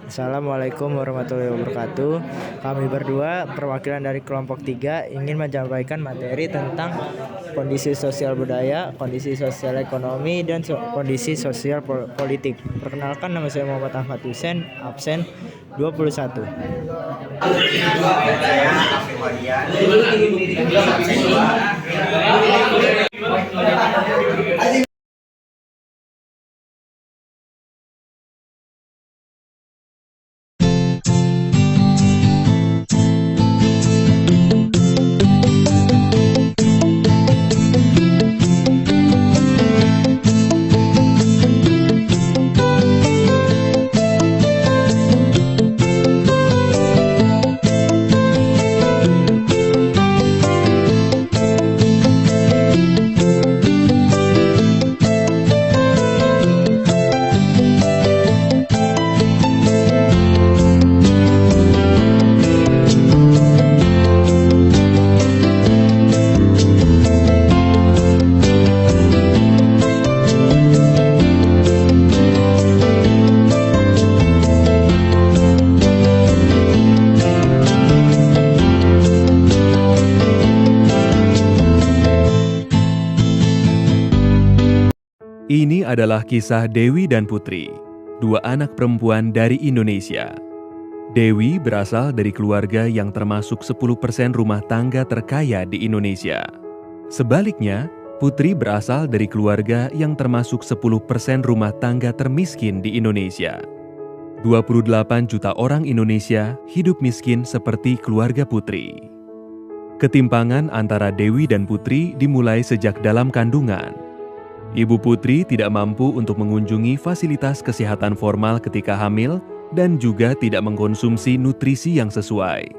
Assalamualaikum warahmatullahi wabarakatuh. Kami berdua perwakilan dari kelompok 3 ingin menyampaikan materi tentang kondisi sosial budaya, kondisi sosial ekonomi, dan kondisi sosial politik. Perkenalkan, nama saya Muhammad Ahmad Hussein, absen 21. Ini adalah kisah Dewi dan Putri, dua anak perempuan dari Indonesia. Dewi berasal dari keluarga yang termasuk 10% rumah tangga terkaya di Indonesia. Sebaliknya, Putri berasal dari keluarga yang termasuk 10% rumah tangga termiskin di Indonesia. 28 juta orang Indonesia hidup miskin seperti keluarga Putri. Ketimpangan antara Dewi dan Putri dimulai sejak dalam kandungan. Ibu Putri tidak mampu untuk mengunjungi fasilitas kesehatan formal ketika hamil dan juga tidak mengkonsumsi nutrisi yang sesuai.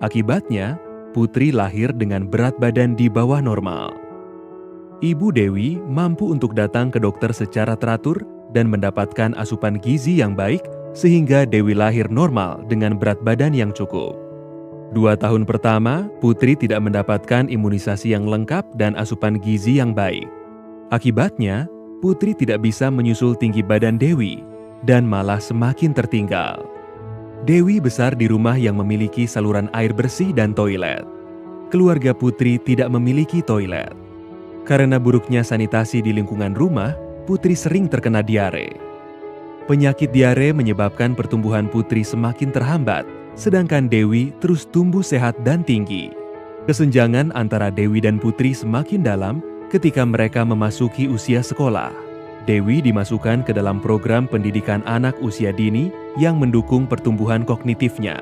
Akibatnya, Putri lahir dengan berat badan di bawah normal. Ibu Dewi mampu untuk datang ke dokter secara teratur dan mendapatkan asupan gizi yang baik sehingga Dewi lahir normal dengan berat badan yang cukup. 2 tahun pertama, Putri tidak mendapatkan imunisasi yang lengkap dan asupan gizi yang baik. Akibatnya, Putri tidak bisa menyusul tinggi badan Dewi dan malah semakin tertinggal. Dewi besar di rumah yang memiliki saluran air bersih dan toilet. Keluarga Putri tidak memiliki toilet. Karena buruknya sanitasi di lingkungan rumah, Putri sering terkena diare. Penyakit diare menyebabkan pertumbuhan Putri semakin terhambat, sedangkan Dewi terus tumbuh sehat dan tinggi. Kesenjangan antara Dewi dan Putri semakin dalam ketika mereka memasuki usia sekolah. Dewi dimasukkan ke dalam program pendidikan anak usia dini yang mendukung pertumbuhan kognitifnya.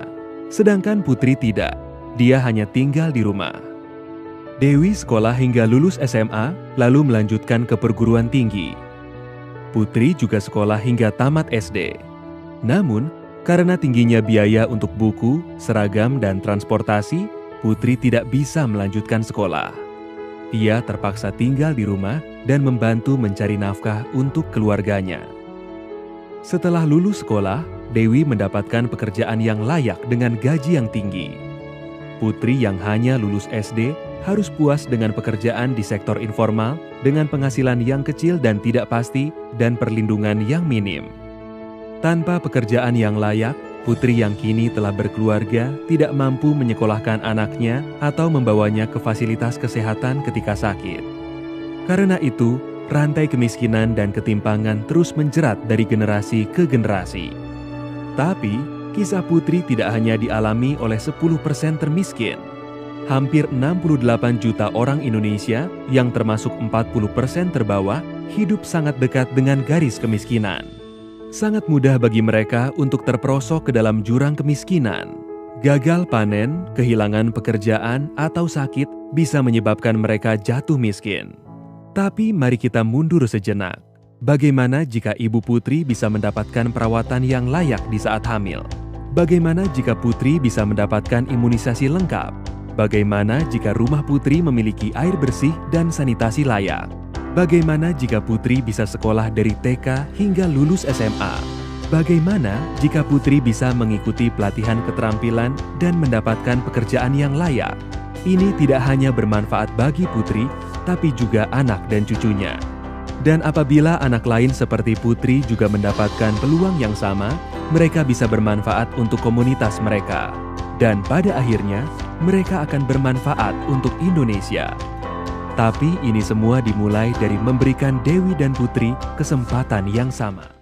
Sedangkan Putri tidak, dia hanya tinggal di rumah. Dewi sekolah hingga lulus SMA, lalu melanjutkan ke perguruan tinggi. Putri juga sekolah hingga tamat SD. Namun, karena tingginya biaya untuk buku, seragam, dan transportasi, Putri tidak bisa melanjutkan sekolah. Ia terpaksa tinggal di rumah dan membantu mencari nafkah untuk keluarganya. Setelah lulus sekolah, Dewi mendapatkan pekerjaan yang layak dengan gaji yang tinggi. Putri yang hanya lulus SD harus puas dengan pekerjaan di sektor informal dengan penghasilan yang kecil dan tidak pasti dan perlindungan yang minim. Tanpa pekerjaan yang layak, Putri yang kini telah berkeluarga tidak mampu menyekolahkan anaknya atau membawanya ke fasilitas kesehatan ketika sakit. Karena itu, rantai kemiskinan dan ketimpangan terus menjerat dari generasi ke generasi. Tapi, kisah Putri tidak hanya dialami oleh 10% termiskin. Hampir 68 juta orang Indonesia yang termasuk 40% terbawah hidup sangat dekat dengan garis kemiskinan. Sangat mudah bagi mereka untuk terperosok ke dalam jurang kemiskinan. Gagal panen, kehilangan pekerjaan, atau sakit bisa menyebabkan mereka jatuh miskin. Tapi mari kita mundur sejenak. Bagaimana jika Ibu Putri bisa mendapatkan perawatan yang layak di saat hamil? Bagaimana jika Putri bisa mendapatkan imunisasi lengkap? Bagaimana jika rumah Putri memiliki air bersih dan sanitasi layak? Bagaimana jika Putri bisa sekolah dari TK hingga lulus SMA? Bagaimana jika Putri bisa mengikuti pelatihan keterampilan dan mendapatkan pekerjaan yang layak? Ini tidak hanya bermanfaat bagi Putri, tapi juga anak dan cucunya. Dan apabila anak lain seperti Putri juga mendapatkan peluang yang sama, mereka bisa bermanfaat untuk komunitas mereka. Dan pada akhirnya, mereka akan bermanfaat untuk Indonesia. Tapi ini semua dimulai dari memberikan Dewi dan Putri kesempatan yang sama.